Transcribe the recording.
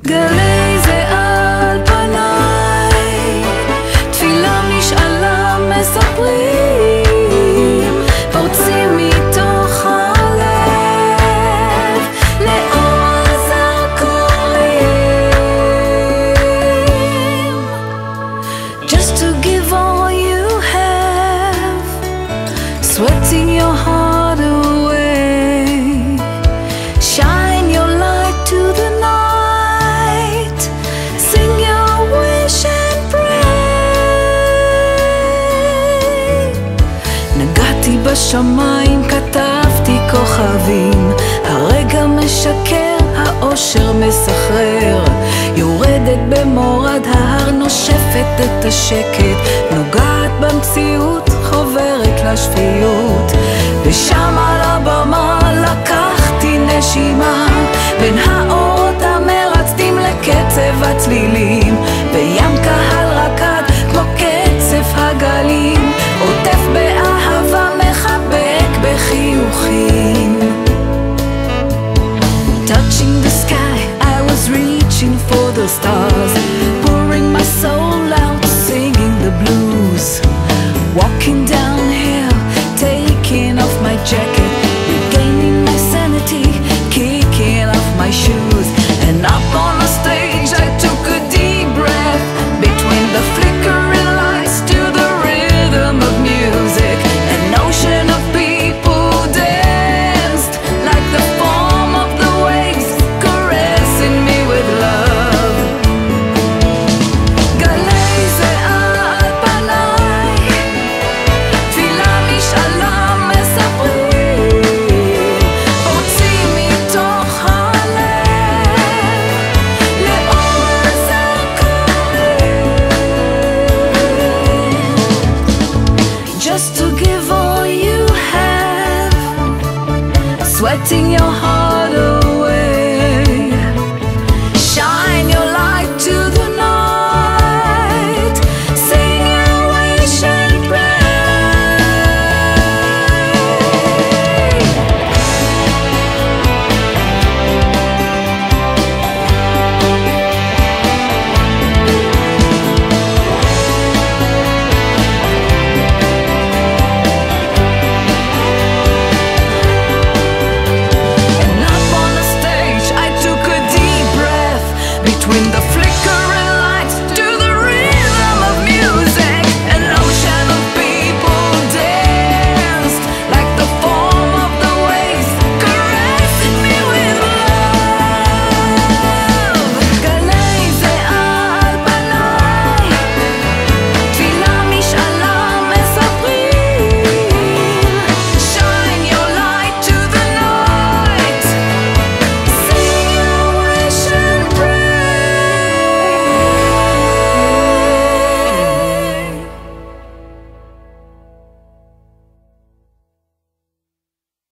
גלי זה על פניי, תפילה משאלה מספרים, פורצים מתוך הלב, לאור הזרקורים. Just to give all you have, sweating your heart away, shine your light to the night, sing your wish and pray. נגעתי בשמיים, כתבתי כוכבים, הרגע משקר, האושר מסחרר, יורדת במורד ההר, נושפת את השקט, נוגעת במציאות, חוברת לשפיות, ושם על הבמה לקחתי נשימה,